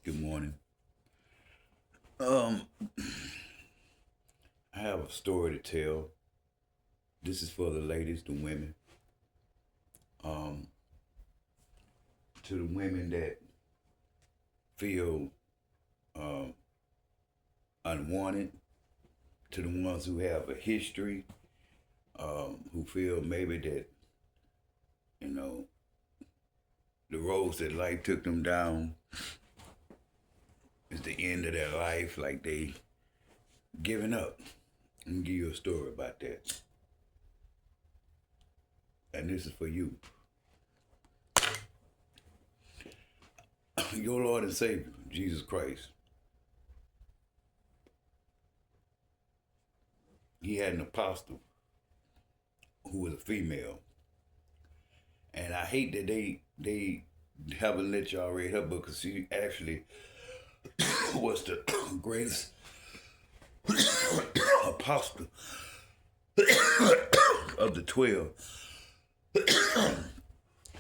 Good morning. Um, I have a story to tell. This is for the ladies, the women. Um, to the women that feel um, unwanted, to the ones who have a history, who feel maybe that you know the roads that life took them down is the end of their life, like they giving up. I'm gonna give you a story about that, and this is for you. Your Lord and Savior, Jesus Christ. He had an apostle who was a female, and I hate that they haven't let y'all read her book because she actually was the greatest apostle of the 12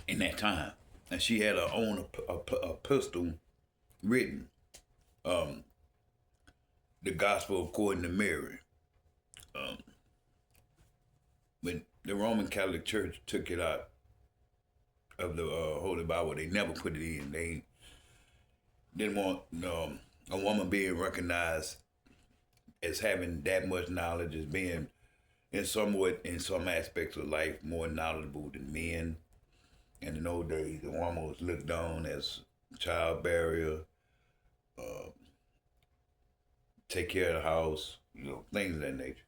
in that time, and she had her own epistle written, um, the Gospel according to Mary. Um, when the Roman Catholic Church took it out of the Holy Bible, they never put it in. They didn't want a woman being recognized as having that much knowledge, as being in some aspects of life more knowledgeable than men. And in those days, the woman was looked on as child barrier, uh, take care of the house, things of that nature.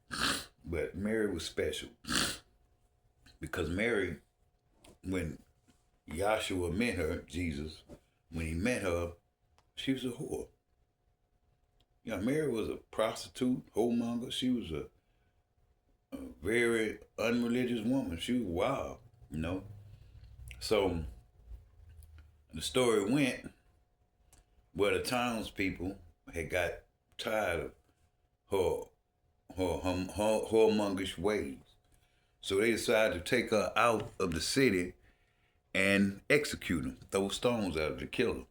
But Mary was special because Mary, when Yahshua met her, Jesus, when he met her, she was a whore. Mary was a prostitute, whoremonger. She was a very unreligious woman. She was wild. So the story went where the townspeople had got tired of her whoremongerish ways. So they decided to take her out of the city and execute her, throw stones at her to kill her.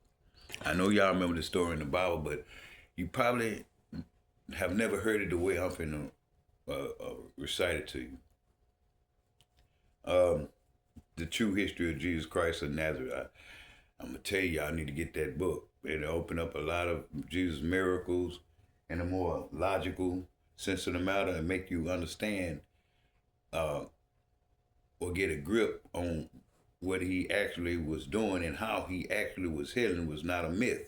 I know y'all remember the story in the Bible, but you probably have never heard it the way I'm finna recite it to you. The true history of Jesus Christ of Nazareth. I'm gonna tell you, y'all need to get that book. It'll open up a lot of Jesus' miracles in a more logical sense of the matter and make you understand uh, or get a grip on what he actually was doing and how he actually was healing was not a myth.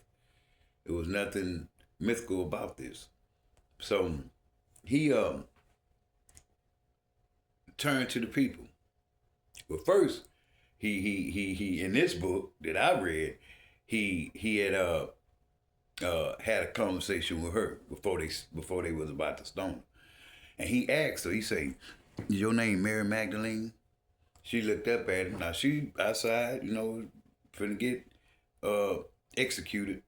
It was nothing mythical about this. So he turned to the people. But first, he in this book that I read, he had a conversation with her before they was about to stone her. And he asked her, he said, "Is your name Mary Magdalene?" She looked up at him. Now she outside, finna get executed.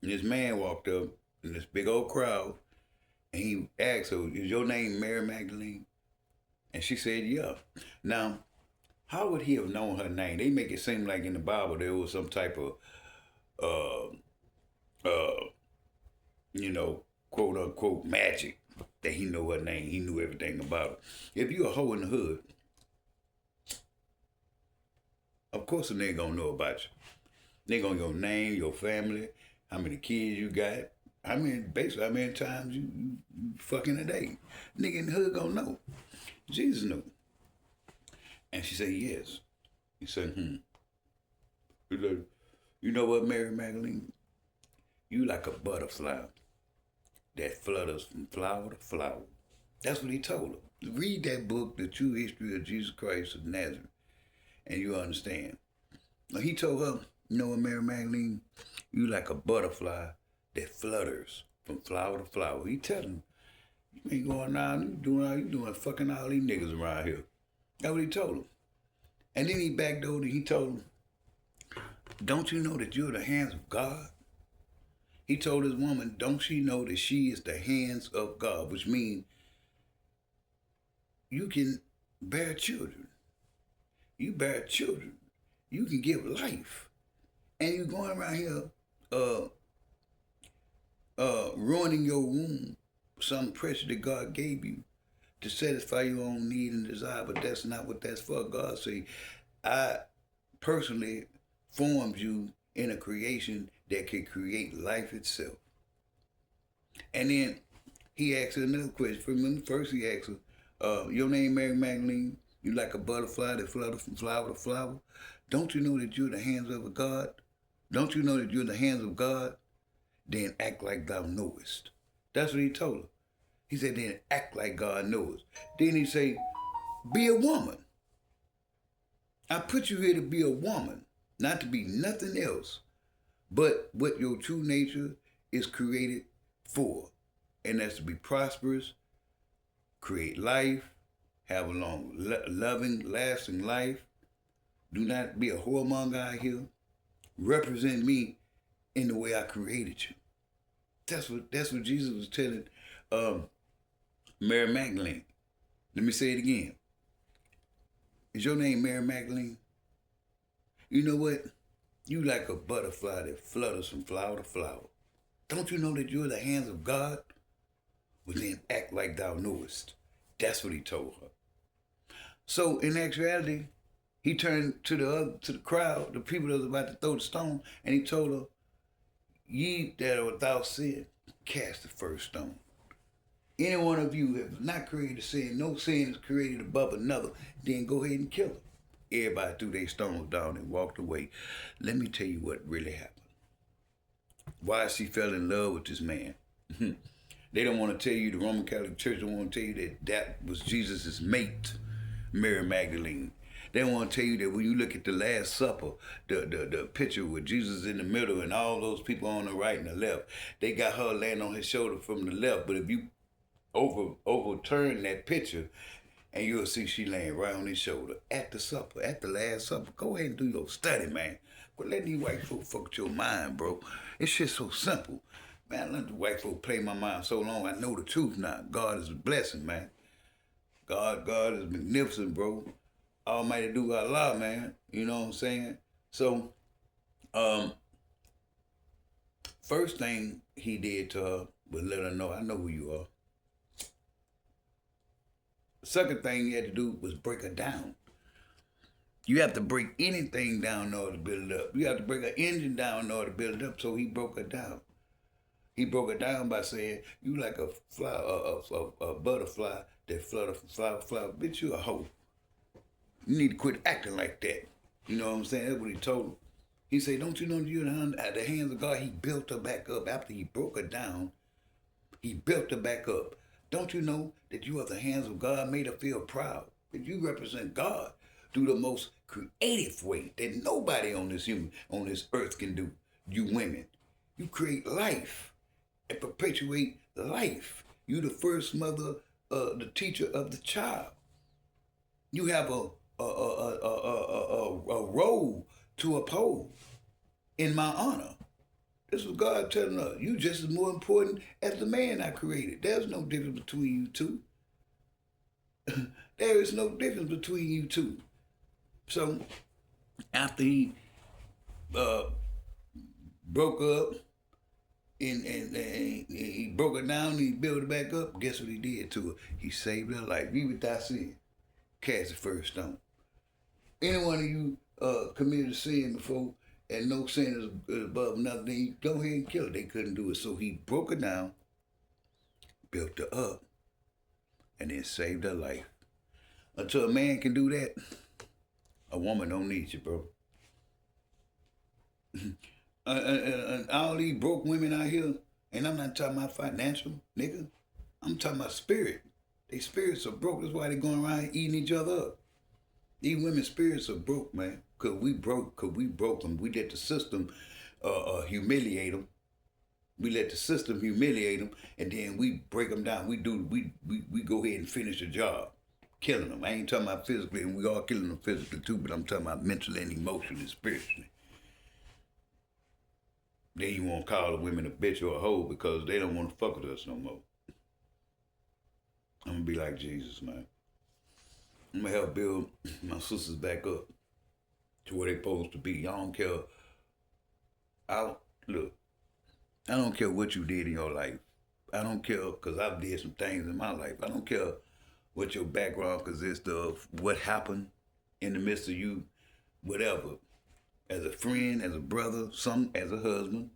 And this man walked up in this big old crowd, and he asked her, "Is your name Mary Magdalene?" And she said, "Yeah." Now, how would he have known her name? They make it seem like in the Bible there was some type of, uh, quote unquote magic that he knew her name. He knew everything about her. If you a hoe in the hood, of course a nigga gonna know about you. They gonna know your name, your family, how many kids you got. Basically how many times you fucking a day. Nigga in the hood gonna know. Jesus knew. And she said, yes. He said, He said, "You know what, Mary Magdalene? You like a butterfly that flutters from flower to flower." That's what he told her. Read that book, The True History of Jesus Christ of Nazareth, and you understand. Now, he told her, "You know what, Mary Magdalene? You like a butterfly that flutters from flower to flower." He telling her, "You ain't going around, you doing fucking all these niggas around here." That's what he told him. And then he backdoored and he told him, "Don't you know that you're the hands of God?" He told his woman, "Don't she know that she is the hands of God?" Which means you can bear children. You bear children. You can give life. And you going around here ruining your womb, some pressure that God gave you to satisfy your own need and desire, but that's not what that's for. God say, I personally formed you in a creation that can create life itself. And then he asked her another question. Remember, first he asked her, your name Mary Magdalene, you like a butterfly that flutters from flower to flower? Don't you know that you're the hands of a God? Don't you know that you're the hands of God? Then act like thou knowest. That's what he told her. He said, then act like God knows. Then he say, be a woman. I put you here to be a woman, not to be nothing else but what your true nature is created for. And that's to be prosperous, create life, have a long, loving, lasting life. Do not be a whoremonger out here. Represent me in the way I created you. That's what Jesus was telling Mary Magdalene. Let me say it again. Is your name Mary Magdalene? You know what? You like a butterfly that flutters from flower to flower. Don't you know that you're the hands of God? Well, then act like thou knowest. That's what he told her. So in actuality, he turned to the crowd, the people that was about to throw the stone, and he told her, ye that are without sin, cast the first stone. Any one of you have not created sin, no sin is created above another, then go ahead and kill her. Everybody threw their stones down and walked away. Let me tell you what really happened. Why she fell in love with this man. They don't want to tell you, the Roman Catholic Church don't want to tell you that that was Jesus' mate, Mary Magdalene. They want to tell you that when you look at the Last Supper, the picture with Jesus in the middle and all those people on the right and the left, they got her laying on his shoulder from the left. But if you overturn that picture, and you'll see she laying right on his shoulder at the supper, at the Last Supper. Go ahead and do your study, man. Quit letting these white folk fuck with your mind, bro. It's just so simple. Man, let the white folk play my mind so long, I know the truth now. God is a blessing, man. God is magnificent, bro. Almighty do Allah, man. You know what I'm saying? So, first thing he did to her was let her know, I know who you are. The second thing he had to do was break her down. You have to break anything down in order to build it up. You have to break an engine down in order to build it up, so he broke her down. He broke it down by saying, you like a butterfly that flutter from flower to flower. Bitch, you a hoe. You need to quit acting like that. You know what I'm saying? That's what he told him. He said, don't you know you're at the hands of God? He built her back up. After he broke her down, he built her back up. Don't you know that you are the hands of God, made her feel proud? That you represent God through the most creative way that nobody on this earth can do. You women. You create life and perpetuate life. You the first mother, the teacher of the child. You have a role to uphold in my honor. This was God telling us, you just as more important as the man I created. There's no difference between you two. There is no difference between you two. So, after he broke up, and he broke her down and he built it back up, guess what he did to her? He saved her life. Be without sin. Cast the first stone. Any one of you committed a sin before, and no sin is above nothing, go ahead and kill her. They couldn't do it. So he broke her down, built her up, and then saved her life. Until a man can do that, a woman don't need you, bro. All these broke women out here, and I'm not talking about financial, nigga. I'm talking about spirit. They spirits are broke. That's why they going around eating each other up. These women's spirits are broke, man. Cause we broke them. We let the system humiliate them. We let the system humiliate them, and then we break them down. We go ahead and finish the job, killing them. I ain't talking about physically, and we all killing them physically too, but I'm talking about mentally and emotionally and spiritually. Then you won't call the women a bitch or a hoe because they don't want to fuck with us no more. I'm gonna be like Jesus, man. I'm gonna help build my sisters back up to where they supposed to be. I don't care. Look, I don't care what you did in your life. I don't care because I've did some things in my life. I don't care what your background consists of, what happened in the midst of you, whatever. As a friend, as a brother, some as a husband,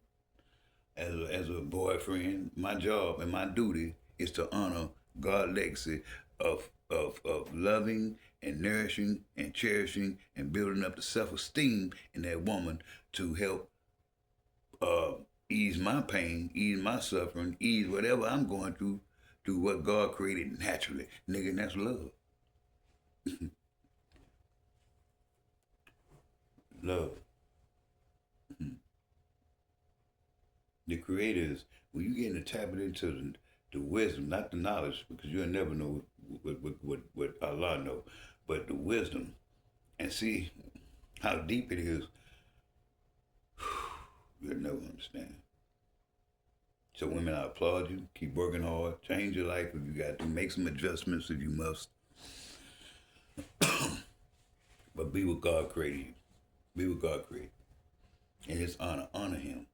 as a boyfriend, my job and my duty is to honor God's legacy of loving and nourishing and cherishing and building up the self-esteem in that woman to help uh, ease my pain, ease my suffering, ease whatever I'm going through what God created naturally. Nigga, and that's love. Love. The creators, when you get to tap it into the wisdom, not the knowledge, because you'll never know what Allah know, but the wisdom, and see how deep it is, you'll never understand. So women, I applaud you. Keep working hard. Change your life if you got to. Make some adjustments if you must. But be what God created you. Be what God created. And His honor. Honor Him.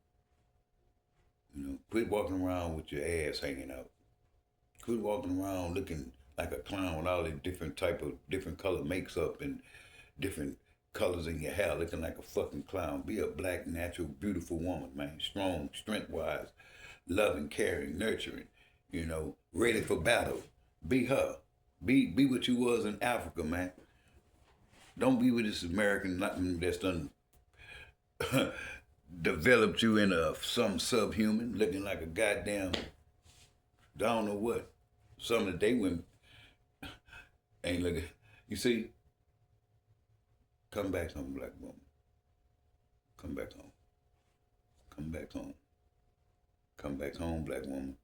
You know, quit walking around with your ass hanging out. Quit walking around looking like a clown with all the different color makes up and different colors in your hair, looking like a fucking clown. Be a black, natural, beautiful woman, man. Strong, strength-wise, loving, caring, nurturing. You know, ready for battle. Be her. Be what you was in Africa, man. Don't be with this American nothing that's done developed you into some subhuman, looking like a goddamn, I don't know what. Some of the day women ain't looking. You see, come back home, black woman. Come back home. Come back home. Come back home, black woman.